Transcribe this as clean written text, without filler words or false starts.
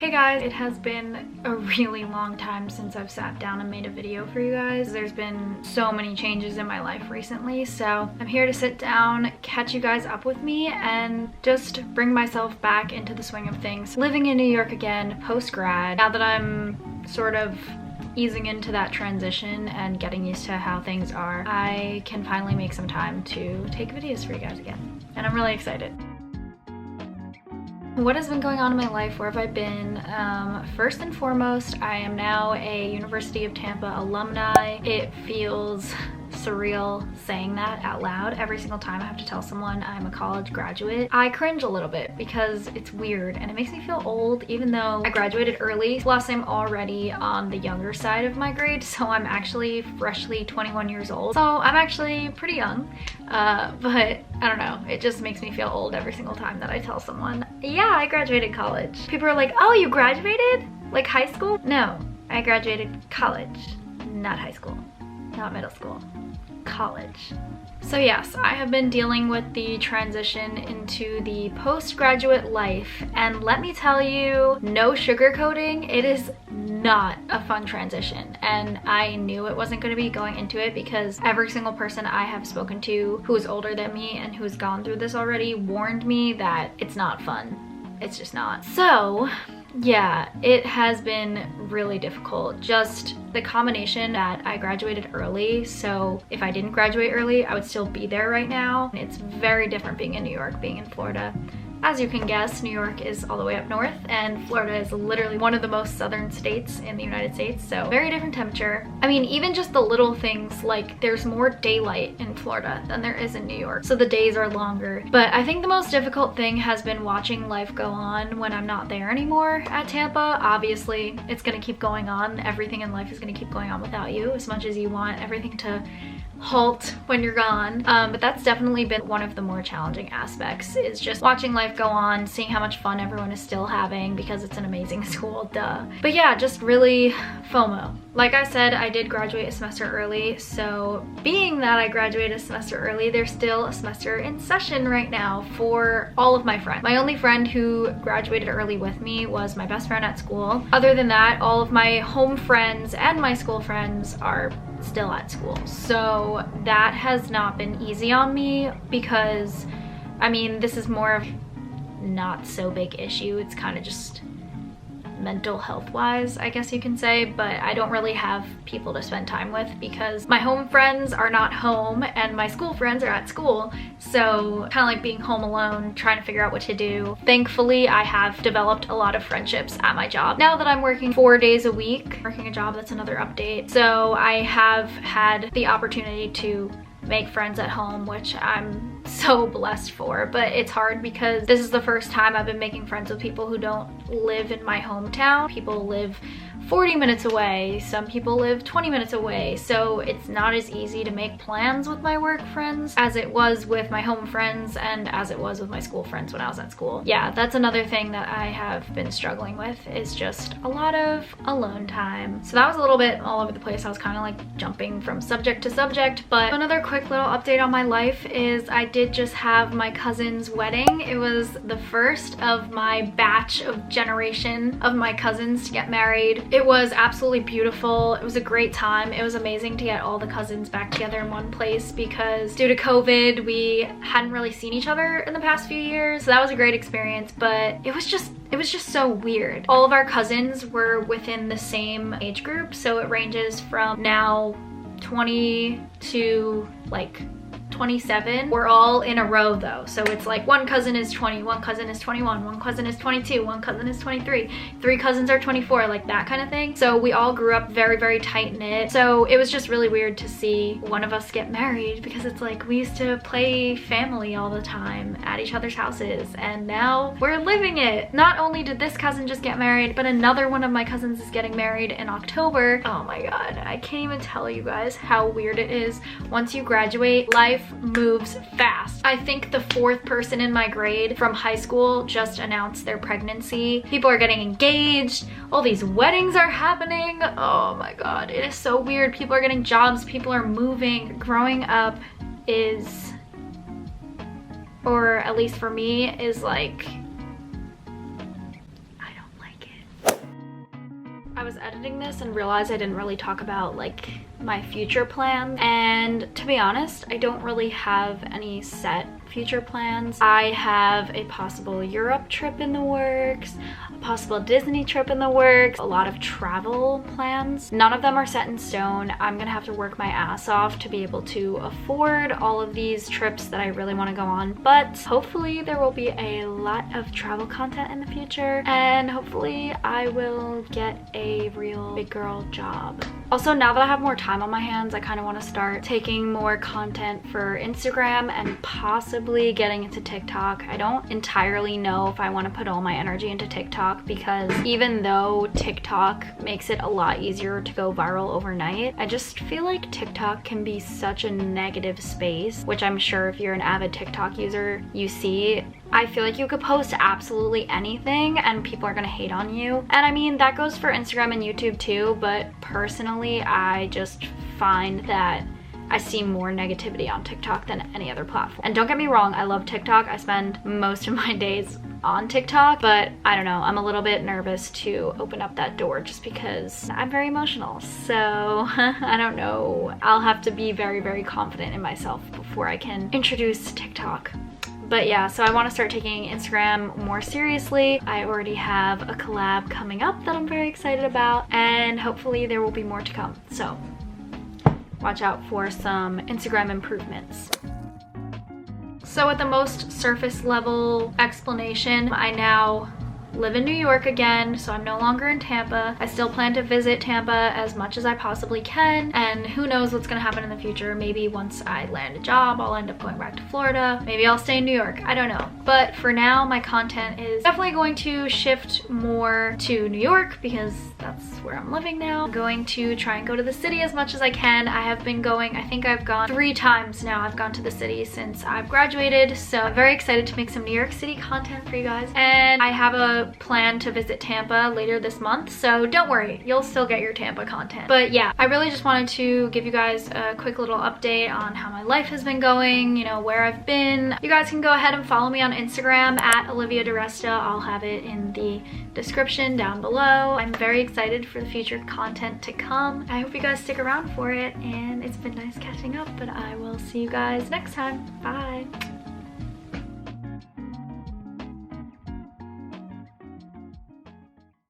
Hey guys, it has been a really long time since I've sat down and made a video for you guys. There's been so many changes in my life recently, so I'm here to sit down, catch you guys up with me, and just bring myself back into the swing of things. Living in New York again, post-grad. Now that I'm sort of easing into that transition and getting used to how things are, I can finally make some time to take videos for you guys again. And I'm really excited. What has been going on in my life? Where have I been? First and foremost, I am now a University of Tampa alumni. It feels surreal saying that out loud. Every single time I have to tell someone I'm a college graduate, I cringe a little bit because it's weird and it makes me feel old even though I graduated early. Plus I'm already on the younger side of my grade, so I'm actually freshly 21 years old. So I'm actually pretty young, but I don't know, it just makes me feel old every single time that I tell someone, yeah, I graduated college. People are like, oh, you graduated? Like high school? No, I graduated college, not high school, not middle school. College. So yes, I have been dealing with the transition into the postgraduate life, and let me tell you, no sugarcoating, it is not a fun transition, and I knew it wasn't going to be going into it because every single person I have spoken to who is older than me and who's gone through this already warned me that it's not fun. It's just not. So yeah, it has been really difficult. Just the combination that I graduated early, so if I didn't graduate early, I would still be there right now. It's very different being in New York, being in Florida. As you can guess, New York is all the way up north and Florida is literally one of the most southern states in the United States, so very different temperature. I mean, even just the little things, like there's more daylight in Florida than there is in New York, so the days are longer. But I think the most difficult thing has been watching life go on when I'm not there anymore at Tampa. Obviously, it's gonna keep going on. Everything in life is gonna keep going on without you, as much as you want everything to halt when you're gone, but that's definitely been one of the more challenging aspects, is just watching life go on, seeing how much fun everyone is still having because it's an amazing school, duh. But yeah, just really FOMO. Like I said, I did graduate a semester early, so being that I graduated a semester early, there's still a semester in session right now for all of my friends. My only friend who graduated early with me was my best friend at school. Other than that, all of my home friends and my school friends are still at school. So that has not been easy on me because, I mean, this is more of not so big issue. It's kind of just mental health wise, I guess you can say, but I don't really have people to spend time with because my home friends are not home and my school friends are at school, so kind of like being home alone, trying to figure out what to do. Thankfully, I have developed a lot of friendships at my job now that I'm working 4 days a week, working a job. That's another update. So I have had the opportunity to make friends at home, which I'm so blessed for, but it's hard because this is the first time I've been making friends with people who don't live in my hometown. People live 40 minutes away, some people live 20 minutes away, so it's not as easy to make plans with my work friends as it was with my home friends and as it was with my school friends when I was at school. Yeah, that's another thing that I have been struggling with, is just a lot of alone time. So that was a little bit all over the place. I was kind of like jumping from subject to subject, but another quick little update on my life is I did just have my cousin's wedding. It was the first of my batch of generation of my cousins to get married. It was absolutely beautiful. It was a great time. It was amazing to get all the cousins back together in one place because due to COVID, we hadn't really seen each other in the past few years. So that was a great experience, but it was just so weird. All of our cousins were within the same age group, so it ranges from now 20 to like 27. We're all in a row though, so it's like one cousin is 20, one cousin is 21, one cousin is 22, one cousin is 23, 3 cousins are 24, like that kind of thing. So we all grew up very, very tight knit. So it was just really weird to see one of us get married because it's like we used to play family all the time at each other's houses, and now we're living it. Not only did this cousin just get married, but another one of my cousins is getting married in October. Oh my god, I can't even tell you guys how weird it is. Once you graduate, life moves fast. I think the 4th person in my grade from high school just announced their pregnancy. People are getting engaged. All these weddings are happening. Oh my god, it is so weird. People are getting jobs. People are moving. Growing up is, or at least for me, is like, I don't like it. I was editing this and realized I didn't really talk about like my future plans, and to be honest, I don't really have any set future plans. I have a possible Europe trip in the works, a possible Disney trip in the works, a lot of travel plans. None of them are set in stone. I'm gonna have to work my ass off to be able to afford all of these trips that I really want to go on, but hopefully there will be a lot of travel content in the future, and hopefully I will get a real big girl job. Also, now that I have more time on my hands, I kind of want to start taking more content for Instagram and possibly getting into TikTok. I don't entirely know if I want to put all my energy into TikTok, because even though TikTok makes it a lot easier to go viral overnight, I just feel like TikTok can be such a negative space, which I'm sure if you're an avid TikTok user, you see. I feel like you could post absolutely anything and people are gonna hate on you. And I mean, that goes for Instagram and YouTube too, but personally, I just find that I see more negativity on TikTok than any other platform. And don't get me wrong, I love TikTok. I spend most of my days on TikTok, but I don't know, I'm a little bit nervous to open up that door just because I'm very emotional. So I don't know. I'll have to be very, very confident in myself before I can introduce TikTok. But yeah, so I want to start taking Instagram more seriously. I already have a collab coming up that I'm very excited about, and hopefully there will be more to come. So watch out for some Instagram improvements. So at the most surface level explanation, I now live in New York again, so I'm no longer in Tampa. I still plan to visit Tampa as much as I possibly can, and who knows what's gonna happen in the future. Maybe once I land a job, I'll end up going back to Florida. Maybe I'll stay in New York, I don't know. But for now, my content is definitely going to shift more to New York because that's where I'm living now. I'm going to try and go to the city as much as I can. I have been going, I think I've gone 3 times now. I've gone to the city since I've graduated, so I'm very excited to make some New York City content for you guys. And I have a plan to visit Tampa later this month, so don't worry, you'll still get your Tampa content. But yeah, I really just wanted to give you guys a quick little update on how my life has been going, you know, where I've been. You guys can go ahead and follow me on Instagram at Olivia DeResta. I'll have it in the description down below. I'm very excited for the future content to come. I hope you guys stick around for it, and it's been nice catching up, but I will see you guys next time. Bye.